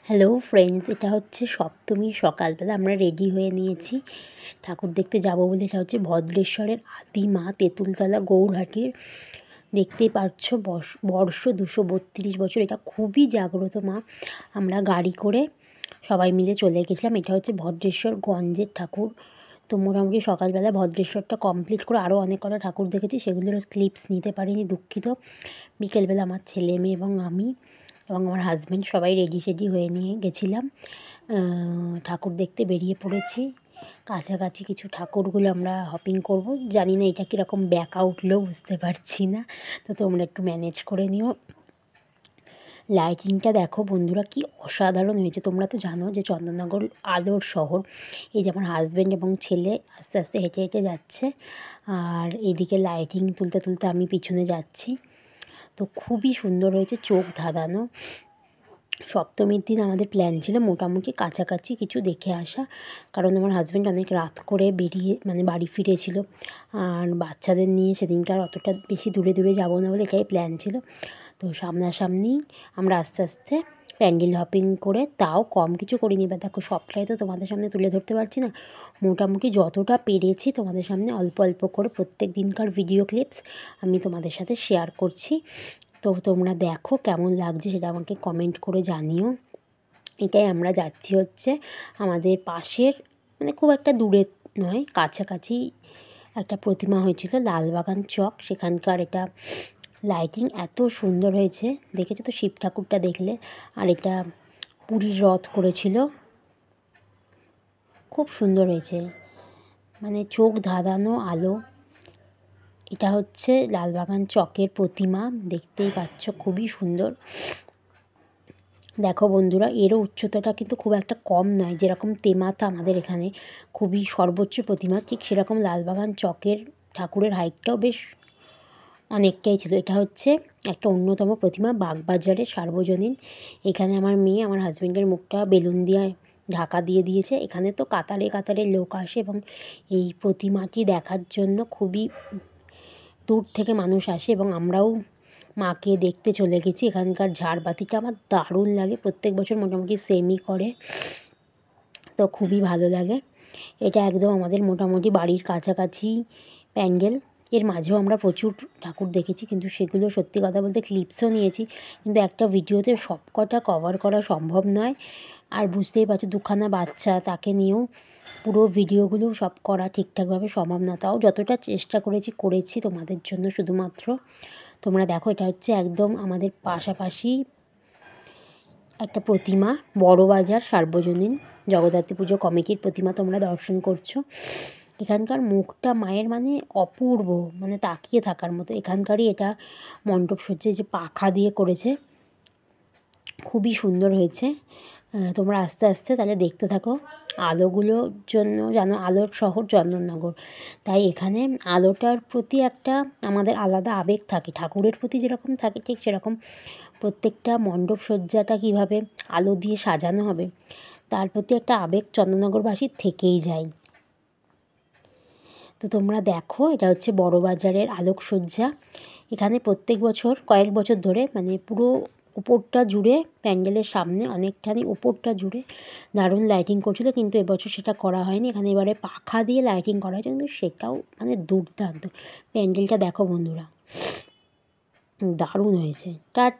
Hello friends, এটা হচ্ছে সপ্তমী সকালবেলা আমরা রেডি হয়ে নিয়েছি ঠাকুর দেখতে যাব বলে। এটা হচ্ছে ভদ্রেশ্বরের আদি মা তেঁতুলতলা গৌরহাটির। দেখতেই পাচ্ছ বর্ষ 232 বছর। এটা খুবই জাগ্রত মা। আমরা গাড়ি করে সবাই মিলে চলে গেছিলাম। এটা হচ্ছে ভদ্রেশ্বর গঞ্জের ঠাকুর। তো মোটামুটি সকালবেলা ভদ্রেশ্বরটা কমপ্লিট করে আরও অনেক কটা ঠাকুর দেখেছি, সেগুলোর ক্লিপস নিতে পারিনি, দুঃখিত। বিকেলবেলা আমার ছেলে মেয়ে এবং আমি এবং আমার হাজব্যান্ড সবাই রেডি হয়ে নিয়ে গেছিলাম, ঠাকুর দেখতে বেরিয়ে পড়েছি। কাছাকাছি কিছু ঠাকুরগুলো আমরা হপিং করব, জানি না এটা কীরকম ব্যাকা উঠলেও বুঝতে পারছি না, তো তোমরা একটু ম্যানেজ করে নিও। লাইটিংটা দেখো বন্ধুরা, কি অসাধারণ হয়েছে। তোমরা তো জানো যে চন্দননগর আলোর শহর। এই যে আমার হাজব্যান্ড এবং ছেলে আস্তে আস্তে হেঁটে হেঁটে যাচ্ছে, আর এইদিকে লাইটিং তুলতে তুলতে আমি পিছনে যাচ্ছি। তো খুবই সুন্দর হয়েছে, চোখ ধাঁধানো। সপ্তমীর দিন আমাদের প্ল্যান ছিল মোটামুটি কাছাকাছি কিছু দেখে আসা, কারণ আমার হাজব্যান্ড অনেক রাত করে বাড়ি ফিরেছিল, আর বাচ্চাদের নিয়ে সেদিনকার অতটা বেশি দূরে দূরে যাবো না বলে এটাই প্ল্যান ছিল। তো সামনাসামনি আমরা আস্তে আস্তে প্যান্ডেল হপিং করে, তাও কম কিছু করিনি। বা দেখো, সবটাই তো তোমাদের সামনে তুলে ধরতে পারছি না, মোটামুটি যতটা পেরেছি তোমাদের সামনে অল্প অল্প করে প্রত্যেক দিনকার ভিডিও ক্লিপস আমি তোমাদের সাথে শেয়ার করছি। তো তোমরা দেখো কেমন লাগছে সেটা আমাকে কমেন্ট করে জানিও। এটাই আমরা যাচ্ছি হচ্ছে আমাদের পাশের, খুব একটা দূরে নয়, কাছাকাছি একটা প্রতিমা হয়েছিল লালবাগান চক, সেখানকার। এটা লাইটিং এত সুন্দর হয়েছে, দেখেছো তো শিব ঠাকুরটা দেখলে। আর এটা পুরীর রথ করেছিল, খুব সুন্দর হয়েছে, চোখ ধাঁধানো আলো। এটা হচ্ছে লালবাগান চকের প্রতিমা, দেখতেই পাচ্ছ খুবই সুন্দর। দেখো বন্ধুরা, এরও উচ্চতাটা কিন্তু খুব একটা কম নয়। যেরকম তেমাথা আমাদের এখানে খুবই সর্বোচ্চ প্রতিমা, ঠিক সেরকম লালবাগান চকের ঠাকুরের হাইটটাও বেশ অনেকটাই ছিল। এটা হচ্ছে একটা অন্যতম প্রতিমা, বাগবাজারের সার্বজনীন। এখানে আমার মেয়ে আমার হাজব্যান্ডের মুখটা বেলুন দিয়ে ঢাকা দিয়ে দিয়েছে। এখানে তো কাতারে কাতারে লোক আসে এবং এই প্রতিমাটি দেখার জন্য খুবই দূর থেকে মানুষ আসে, এবং আমরাও মাকে দেখতে চলে গেছি। এখানকার ঝাড়বাতিটা আমার দারুণ লাগে, প্রত্যেক বছর মোটামুটি সেমই করে, তো খুবই ভালো লাগে। এটা একদম আমাদের মোটামুটি বাড়ির কাছাকাছি প্যান্ডেল। এর মাঝেও আমরা প্রচুর ঠাকুর দেখেছি, কিন্তু সেগুলো সত্যি কথা বলতে ক্লিপসও নিয়েছি, কিন্তু একটা ভিডিওতে সবকটা কভার করা সম্ভব নয়। আর বুঝতেই পারছো, দুখানা বাচ্চা, তাকে নিয়েও পুরো ভিডিওগুলো সব করা ঠিকঠাকভাবে সম্ভব না। তাও যতটা চেষ্টা করেছি তোমাদের জন্য শুধুমাত্র। তোমরা দেখো, এটা হচ্ছে একদম আমাদের পাশাপাশি একটা প্রতিমা, বড়বাজার সার্বজনীন জগদ্ধাত্রী পুজো কমিটির প্রতিমা তোমরা দর্শন করছো। এখানকার মুখটা মায়ের অপূর্ব, তাকিয়ে থাকার মতো। এখানকারই এটা মণ্ডপ সজ্জা, যে পাখা দিয়ে করেছে, খুবই সুন্দর হয়েছে। তোমরা আস্তে আস্তে তাহলে দেখতে থাকো। আলোগুলোর জন্য, জানো, আলোর শহর চন্দননগর, তাই এখানে আলোটার প্রতি একটা আমাদের আলাদা আবেগ থাকে। ঠাকুরের প্রতি যেরকম থাকে, ঠিক সেরকম প্রত্যেকটা মণ্ডপ সজ্জাটা কীভাবে আলো দিয়ে সাজানো হবে, তার প্রতি একটা আবেগ চন্দননগরবাসীর থেকেই যায়। তো তোমরা দেখো, এটা হচ্ছে বড়বাজারের আলোকসজ্জা। এখানে প্রত্যেক বছর, কয়েক বছর ধরে, পুরো উপরটা জুড়ে, প্যান্ডেলের সামনে অনেকখানি উপরটা জুড়ে দারুণ লাইটিং করছিল, কিন্তু এবছর সেটা করা হয়নি। এখানে এবারে পাখা দিয়ে লাইটিং করা হয়েছে, কিন্তু সেটাও দুর্দান্ত। প্যান্ডেলটা দেখো বন্ধুরা, দারুণ হয়েছে। টাটা।